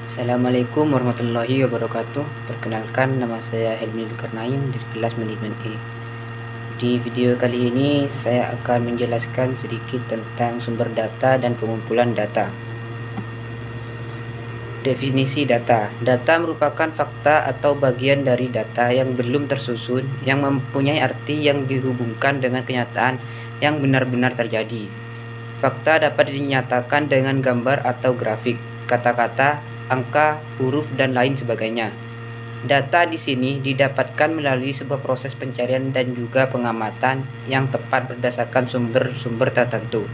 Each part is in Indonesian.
Assalamualaikum warahmatullahi wabarakatuh. Perkenalkan, nama saya Helmi Zulkarnain dari kelas Manajemen E. Di video kali ini saya akan menjelaskan sedikit tentang sumber data dan pengumpulan data. Definisi data. Data merupakan fakta atau bagian dari data yang belum tersusun, yang mempunyai arti yang dihubungkan dengan kenyataan yang benar-benar terjadi. Fakta dapat dinyatakan dengan gambar atau grafik, kata-kata, angka, huruf, dan lain sebagainya. Data di sini didapatkan melalui sebuah proses pencarian dan juga pengamatan yang tepat berdasarkan sumber-sumber tertentu.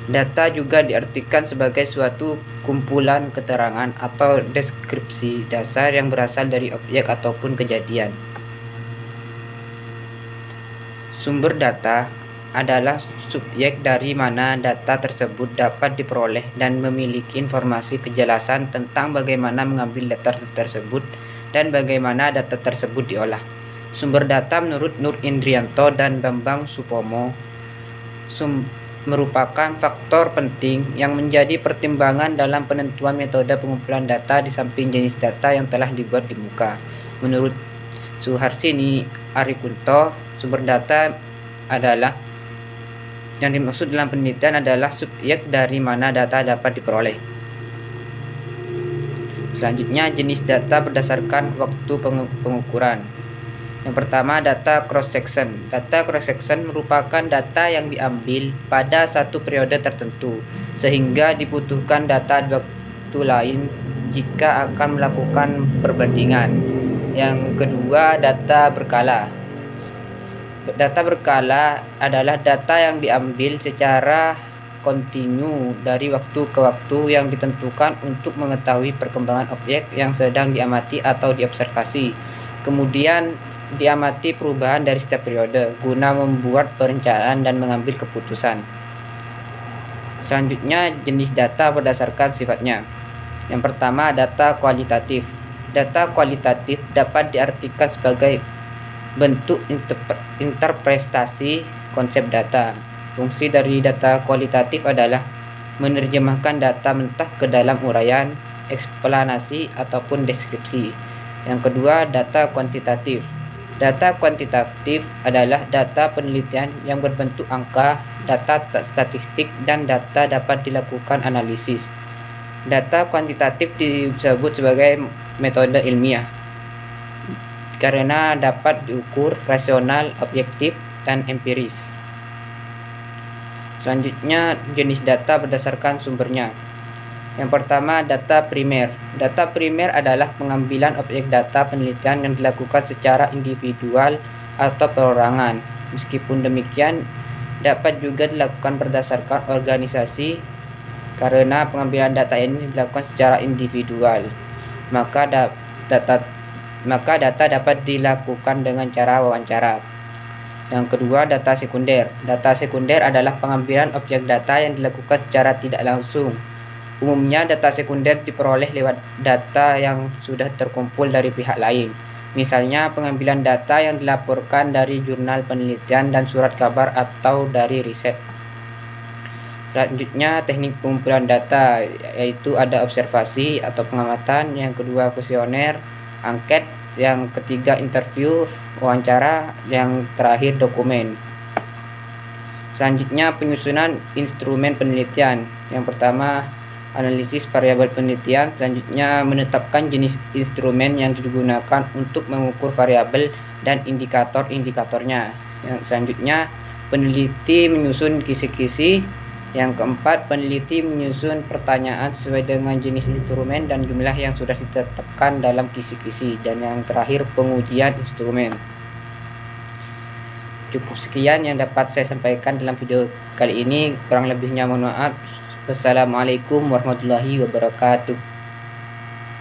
Data juga diartikan sebagai suatu kumpulan keterangan atau deskripsi dasar yang berasal dari objek ataupun kejadian. Sumber data adalah subjek dari mana data tersebut dapat diperoleh dan memiliki informasi kejelasan tentang bagaimana mengambil data tersebut dan bagaimana data tersebut diolah. Sumber data menurut Nur Indrianto dan Bambang Supomo merupakan faktor penting yang menjadi pertimbangan dalam penentuan metode pengumpulan data di samping jenis data yang telah dibuat di muka. Menurut Suharsini Arikunto, sumber data adalah yang dimaksud dalam penelitian adalah subjek dari mana data dapat diperoleh. Selanjutnya, jenis data berdasarkan waktu pengukuran. Yang pertama, data cross-section. Data cross-section merupakan data yang diambil pada satu periode tertentu, sehingga dibutuhkan data di waktu lain jika akan melakukan perbandingan. Yang kedua, data berkala. Data berkala adalah data yang diambil secara kontinu dari waktu ke waktu yang ditentukan untuk mengetahui perkembangan objek yang sedang diamati atau diobservasi. Kemudian diamati perubahan dari setiap periode guna membuat perencanaan dan mengambil keputusan. Selanjutnya, jenis data berdasarkan sifatnya. Yang pertama, data kualitatif. Data kualitatif dapat diartikan sebagai bentuk interpretasi konsep data. Fungsi dari data kualitatif adalah menerjemahkan data mentah ke dalam uraian, eksplanasi, ataupun deskripsi. Yang kedua, data kuantitatif. Data kuantitatif adalah data penelitian yang berbentuk angka, data statistik, dan data dapat dilakukan analisis. Data kuantitatif disebut sebagai metode ilmiah karena dapat diukur rasional, objektif, dan empiris. Selanjutnya, jenis data berdasarkan sumbernya. Yang pertama, data primer. Data primer adalah pengambilan objek data penelitian yang dilakukan secara individual atau perorangan. Meskipun demikian, dapat juga dilakukan berdasarkan organisasi karena pengambilan data ini dilakukan secara individual. Maka data dapat dilakukan dengan cara wawancara. Yang kedua, data sekunder. Data sekunder adalah pengambilan objek data yang dilakukan secara tidak langsung. Umumnya, data sekunder diperoleh lewat data yang sudah terkumpul dari pihak lain. Misalnya, pengambilan data yang dilaporkan dari jurnal penelitian dan surat kabar atau dari riset. Selanjutnya, teknik pengumpulan data, yaitu ada observasi atau pengamatan. Yang kedua, kuesioner, angket. Yang ketiga, interview, wawancara. Yang terakhir, dokumen. Selanjutnya, penyusunan instrumen penelitian. Yang pertama, analisis variabel penelitian. Selanjutnya, menetapkan jenis instrumen yang digunakan untuk mengukur variabel dan indikator-indikatornya. Yang selanjutnya, peneliti menyusun kisi-kisi. Yang keempat, peneliti menyusun pertanyaan sesuai dengan jenis instrumen dan jumlah yang sudah ditetapkan dalam kisi-kisi. Dan yang terakhir, pengujian instrumen. Cukup sekian yang dapat saya sampaikan dalam video kali ini. Kurang lebihnya mohon maaf. Wassalamualaikum warahmatullahi wabarakatuh.